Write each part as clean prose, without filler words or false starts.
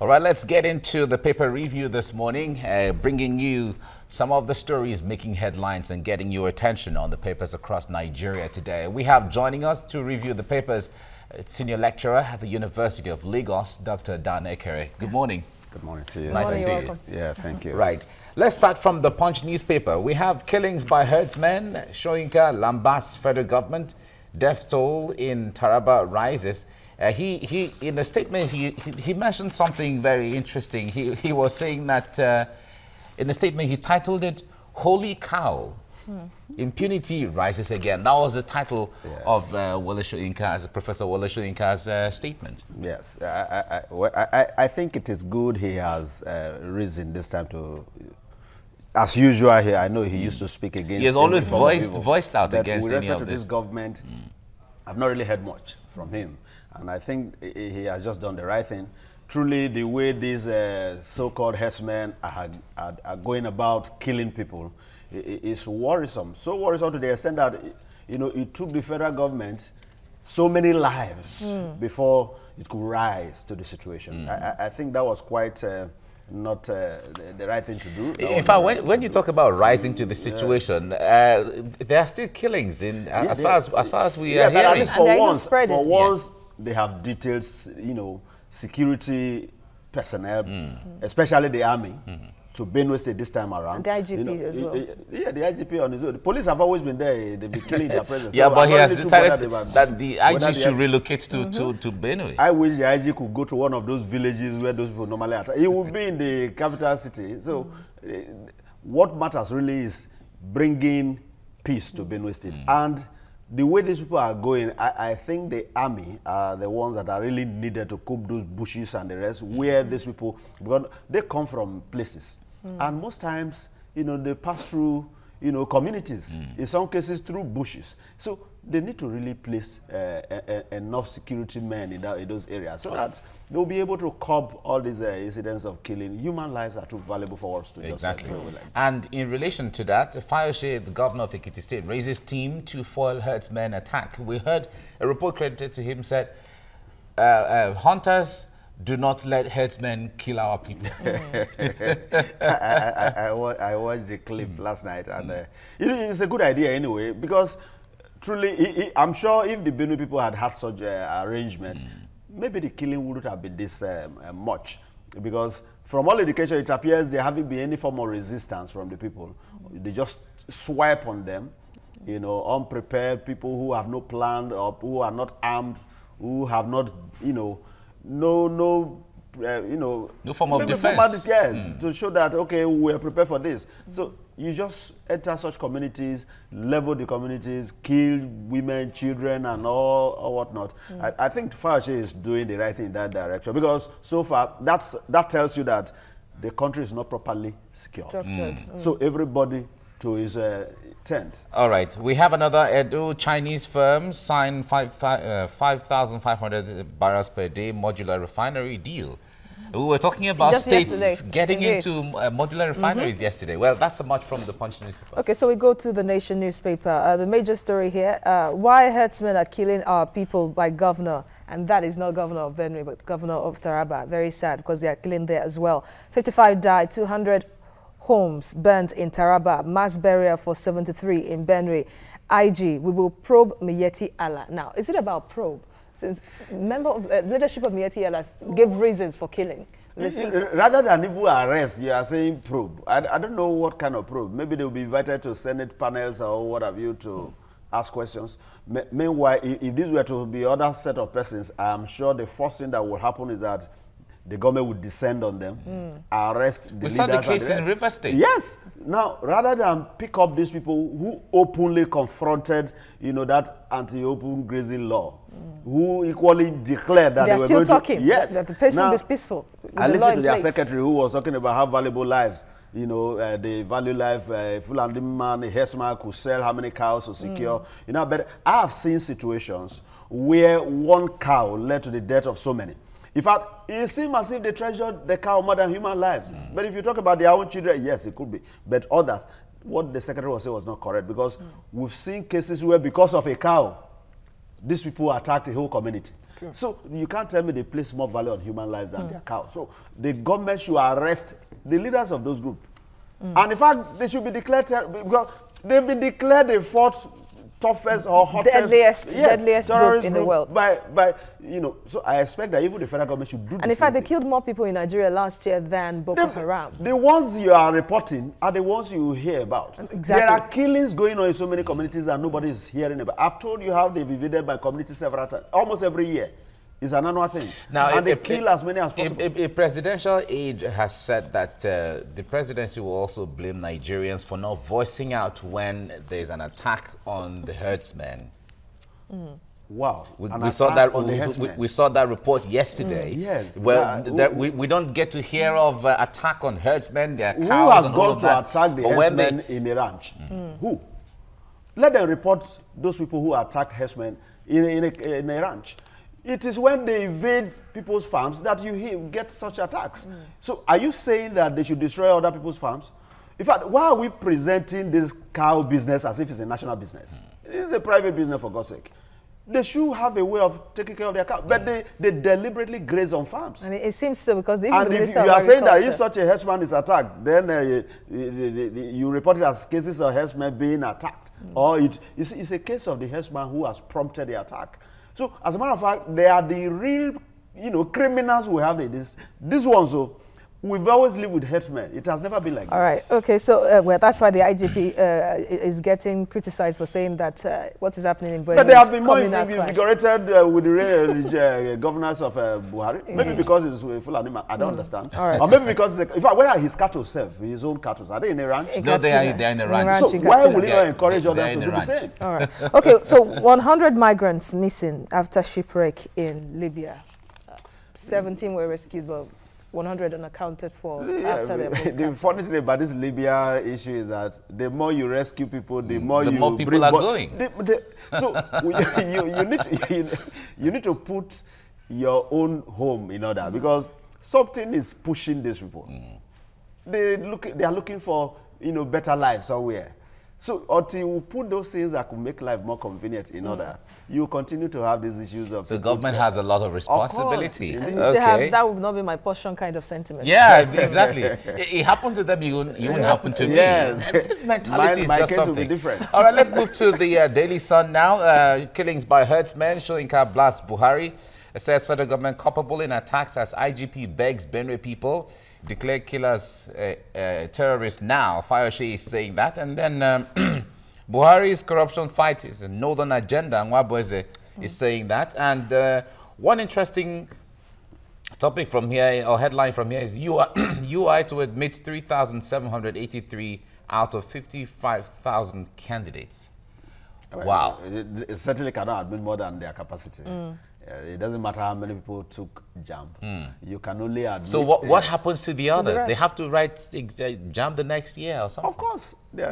All right, let's get into the paper review this morning, bringing you some of the stories making headlines and getting your attention on the papers across Nigeria today. We have joining us to review the papers senior lecturer at the University of Lagos, Dr. Dan Ekere. Good morning. Good morning to you. Nice to see welcome. you. Yeah, thank you. Right. Let's start from the Punch newspaper. We have killings by herdsmen, Soyinka lambast federal government, death toll in Taraba rises. He in the statement, he mentioned something very interesting. He was saying that in the statement, he titled it, Holy Cow, Impunity Rises Again. That was the title of Wole Soyinka's, Professor Wole Soyinka's statement. Yes, I think it is good he has risen this time to, as usual here, I know he used to speak against. He has always voiced out against any of this. With respect to this government, I've not really heard much from him. And I think he has just done the right thing. Truly, the way these so-called herdsmen are going about killing people is worrisome. So worrisome to the extent that, you know, it took the federal government so many lives before it could rise to the situation. I think that was quite not the right thing to do. In fact, when you talk about rising to the situation, there are still killings in as far as we are hearing. For once, they have details, you know, security personnel, especially the army, to Benue State this time around. And the IGP you know, as well. Yeah, the IGP on his own. The police have always been there. They've been killing their presence. Yeah, so but he has decided that the IG should relocate to Benue. I wish the IG could go to one of those villages where those people normally are. He would be in the capital city. So what matters really is bringing peace to Benue State. And the way these people are going, I think the army are the ones that are really needed to cope those bushes and the rest, where these people, because they come from places. And most times, you know, they pass through, you know, communities, in some cases through bushes. So they need to really place enough security men in those areas so that they'll be able to curb all these incidents of killing. Human lives are too valuable for us to just And in relation to that, Fayose, the governor of Ekiti State, raises team to foil herdsmen attack. We heard a report credited to him said, hunters do not let herdsmen kill our people. I watched the clip last night, and it's a good idea anyway, because truly, I'm sure if the Benue people had such arrangement, maybe the killing wouldn't have been this much. Because from all indication, it appears there haven't been any form of resistance from the people. They just swipe on them, you know, unprepared people who have no plan, or who are not armed, who have not, you know, no form of defense. To show that, okay, we are prepared for this. So you just enter such communities, level the communities, kill women, children, and all whatnot. I think Fayose is doing the right thing in that direction, because so far that tells you that the country is not properly secured. So everybody to his tent. All right, we have another Edo Chinese firm signed 5,500 barrels per day modular refinery deal. We were talking about states getting into modular refineries yesterday. Well, that's so much from the Punch newspaper. Okay, so we go to the Nation newspaper. The major story here, why herdsmen are killing our people by governor. And that is not governor of Benue, but governor of Taraba. Very sad, because they are killing there as well. 55 died, 200 homes burnt in Taraba, mass burial for 73 in Benue. IG, we will probe Miyetti Allah. Now, is it about probe? Since member of leadership of Miyetti Allah gave reasons for killing. Rather than even arrest, you are saying probe. I don't know what kind of probe. Maybe they will be invited to Senate panels or what have you to ask questions. Meanwhile, if this were to be other set of persons, I'm sure the first thing that will happen is that the government would descend on them, arrest the leaders. We saw the case in River State. Yes. Now, rather than pick up these people who openly confronted, you know, that anti-open grazing law, who equally declared that they were still talking. Yes. That the person is peaceful. I listened to their secretary who was talking about how valuable lives, you know, the value life, Fulani man, a herdsman could sell how many cows to secure. You know, but I have seen situations where one cow led to the death of so many. In fact, it seems as if they treasured the cow more than human lives. But if you talk about their own children, yes, it could be. But others, what the secretary was saying was not correct, because we've seen cases where because of a cow, these people attacked the whole community. Sure. So you can't tell me they place more value on human lives than their cows. So the government should arrest the leaders of those groups. And in fact, they should be declared, because they've been declared the fourth toughest or hottest, deadliest group in the world. By you know, so I expect that even the federal government should do. And in fact, they killed more people in Nigeria last year than Boko Haram. The ones you are reporting are the ones you hear about. Exactly. There are killings going on in so many communities that nobody is hearing about. I've told you how they've invaded my community several times, almost every year. It's an annual thing. Now, and they kill as many as possible. A presidential aide has said that the presidency will also blame Nigerians for not voicing out when there's an attack on the herdsmen. Wow. We saw that we saw that report yesterday. Yes. Well, we don't get to hear of attack on herdsmen, their cows. Who has gone to attack the herdsmen in a ranch? Who? Let them report those people who attacked herdsmen in a ranch. It is when they invade people's farms that you get such attacks. So are you saying that they should destroy other people's farms? In fact, why are we presenting this cow business as if it's a national business? It is a private business, for God's sake. They should have a way of taking care of their cows, but they deliberately graze on farms. And it seems so, because even and if you are saying that if such a herdsman is attacked, then you report it as cases of herdsmen being attacked. Or it's a case of the herdsman who has prompted the attack. So, as a matter of fact, they are the real, criminals we have in this. This one, so we've always lived with herdsmen. It has never been like that. All right. Okay. So, well, that's why the IGP is getting criticized for saying that what is happening in Benue. But they have been more invigorated with the governance of Buhari. Maybe because it's full animal. I don't understand. All right. Or maybe because, in fact, where are his cattle served? His own cattle? Are they in a ranch? No, they are in a ranch. So why will he not encourage others to do the same? All right. Okay. So 100 migrants missing after shipwreck in Libya. 17 were rescued, but 100 unaccounted for after the funny thing about this Libya issue is that the more you rescue people, the more people are going. So you need to put your own home in order, because something is pushing these people. They are looking for better life somewhere. So until you put those things that could make life more convenient in order, you continue to have these issues of. So government has a lot of responsibility. And you still have, that would not be my portion kind of sentiment. Yeah, exactly. It happened to them, it won't happen to me. Yes. This mentality is just case something. Will be different. All right, let's move to the Daily Sun now. Killings by herdsmen. Shoyinka blasts Buhari. It says federal government culpable in attacks as IGP begs Benue people. Declare killers terrorists now. Fayose is saying that. And then Buhari's corruption fight is a northern agenda. Nwabueze is saying that. And one interesting topic from here, or headline from here, is UI to admit 3,783 out of 55,000 candidates. Wow. It certainly cannot admit more than their capacity. It doesn't matter how many people took JAMB. You can only admit. So what happens to the others? They have to write JAMB the next year or something? Of course. They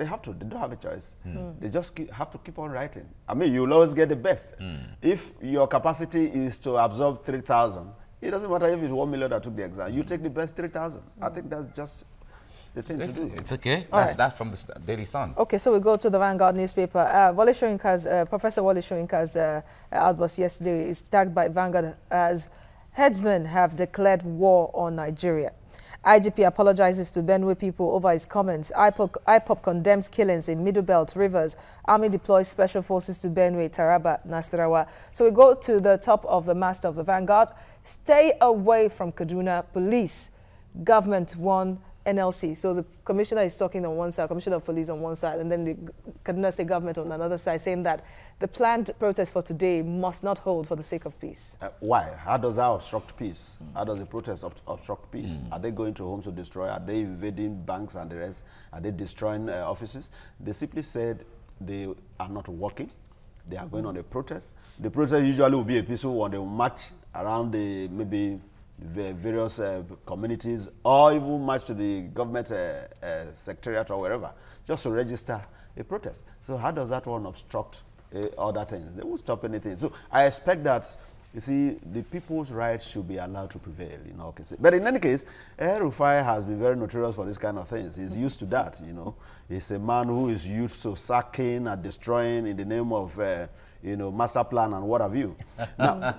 have to. They don't have a choice. They just have to keep on writing. I mean, you'll always get the best. If your capacity is to absorb 3,000, it doesn't matter if it's 1 million that took the exam. You take the best 3,000. I think that's just the thing to do. It's okay. That's that from the Daily Sun. Okay, so we go to the Vanguard newspaper. Professor Wole Soyinka's outburst yesterday is tagged by Vanguard as headsmen have declared war on Nigeria. IGP apologizes to Benue people over his comments. IPOP condemns killings in Middle Belt Rivers. Army deploys special forces to Benue, Taraba, Nasarawa. So we go to the top of the mast of the Vanguard. Stay away from Kaduna police. Government won NLC. So the commissioner is talking on one side, commissioner of police on one side, and then the Kaduna State government on another side, saying that the planned protest for today must not hold for the sake of peace. Why? How does that obstruct peace? How does the protest obstruct peace? Are they going to homes to destroy? Are they invading banks and the rest? Are they destroying offices? They simply said they are not working. They are going on a protest. The protest usually will be a peaceful one. They will march around the maybe the various communities, or even march to the government secretariat or wherever, just to register a protest. So how does that one obstruct other things? They won't stop anything. So I expect that, you see, the people's rights should be allowed to prevail in all cases. But in any case, Rufai has been very notorious for this kind of things. He's used to that, He's a man who is used to sacking and destroying in the name of master plan and what have you. Now,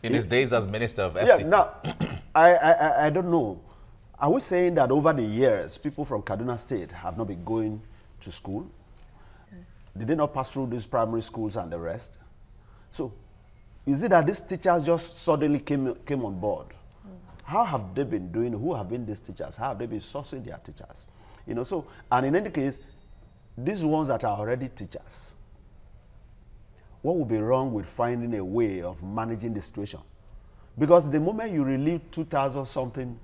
in his days as Minister of FCT. Yeah, now, I don't know. Are we saying that over the years, people from Kaduna State have not been going to school? Did they not pass through these primary schools and the rest? So, is it that these teachers just suddenly came on board? How have they been doing? Who have been these teachers? How have they been sourcing their teachers? So, and in any case, these ones that are already teachers, what would be wrong with finding a way of managing the situation? Because the moment you relieve 2,000 something,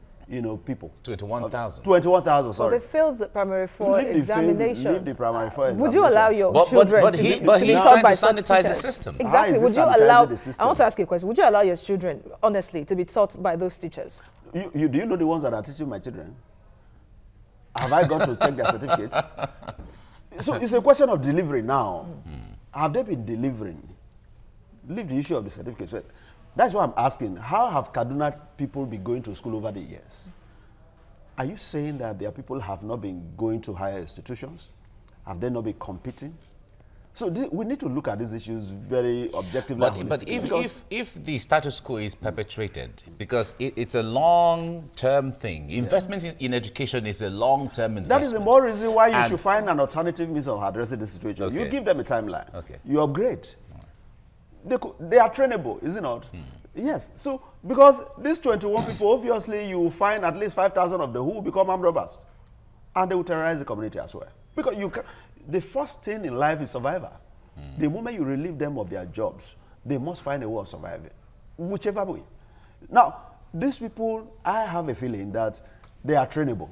people. 21,000. 21,000, sorry. Well, they failed the primary 4 examination. Leave the primary 4 examination. Would you allow your children to be taught by such teachers? The system. Exactly. Would you allow, I want to ask you a question. Would you allow your children, honestly, to be taught by those teachers? Do you know the ones that are teaching my children? Have I gone to check their certificates? So it's a question of delivery now. Have they been delivering? Leave the issue of the certificates. That's why I'm asking, how have Kaduna people been going to school over the years? Are you saying that their people have not been going to higher institutions? Have they not been competing? So we need to look at these issues very objectively. But if the status quo is perpetuated, because it's a long-term thing, investment in education is a long-term investment. That is the more reason why you should find an alternative means of addressing the situation. Okay. You give them a timeline. Okay. You upgrade. They are trainable, is it not? Yes. So, because these 21 people, obviously, you will find at least 5,000 of them who will become armed robbers. And they will terrorize the community as well. Because the first thing in life is survival. The moment you relieve them of their jobs, they must find a way of surviving, whichever way. Now, these people, I have a feeling that they are trainable,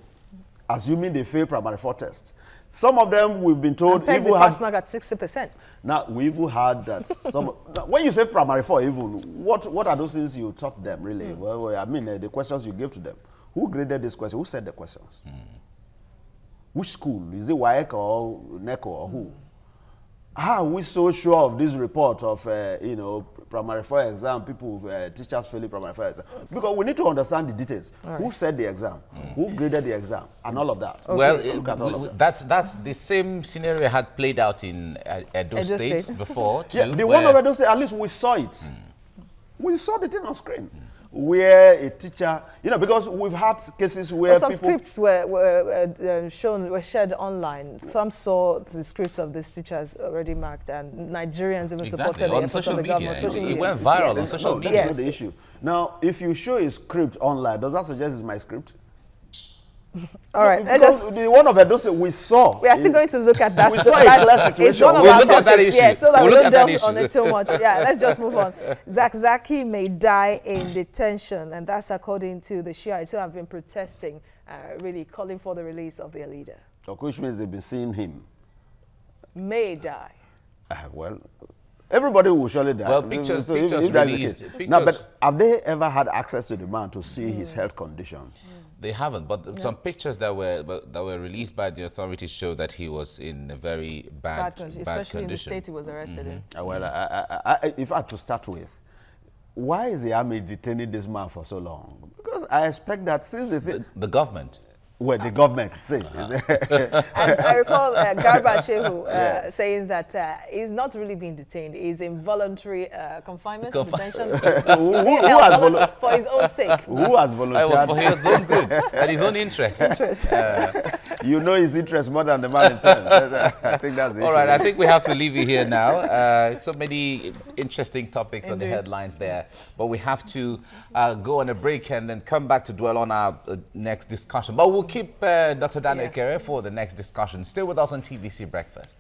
assuming they fail primary 4 tests. Some of them we've been told even the pass mark at 60%. Now we've had that. When you say primary 4, even what are those things you taught them really? Well, I mean the questions you gave to them. Who graded this question? Who said the questions? Which school? Is it WAEC or NECO or who? How are we so sure of this report of primary 4 exam, teachers failing primary 4 exam? Because we need to understand the details. Right. Who said the exam? Who graded the exam? And all of that. Okay. Well, that's the same scenario had played out in Edo State before too. Yeah, the one of Edo State, at least we saw it. We saw the thing on screen. Where a teacher, because we've had cases where some scripts were shared online. Some saw the scripts of these teachers already marked, and Nigerians even supported on social media. It went viral on social media. That's not the issue. Now, if you show a script online, does that suggest it's my script? All right. Because the one of Edo State we saw. We are still going to look at that. We saw a clear situation. It's one of our topics, yeah, so that we don't delve on it too much. Yeah, let's just move on. Zakzaki may die in detention, and that's according to the Shiites who have been protesting, really calling for the release of their leader. Which means they've been seeing him. May die. Well, everybody will surely die. Well, pictures released. Now, but have they ever had access to the man to see his health condition? They haven't, but some pictures that were released by the authorities show that he was in a very bad condition. Especially in the state he was arrested in. Well, if I had to start with, why is the army detaining this man for so long? Because I expect that since the government. Well, the government thing. And I recall Garba Shehu saying that he's not really being detained. He's in voluntary confinement, detention. For his own sake. Who has volunteered? It was for his own good and his own interest. You know his interest more than the man himself. I think that's the issue. All right, I think we have to leave you here now. So many interesting topics on the headlines there. But we have to go on a break and then come back to dwell on our next discussion. But we'll keep Dr. Daniel Kere for the next discussion. Stay with us on TVC Breakfast.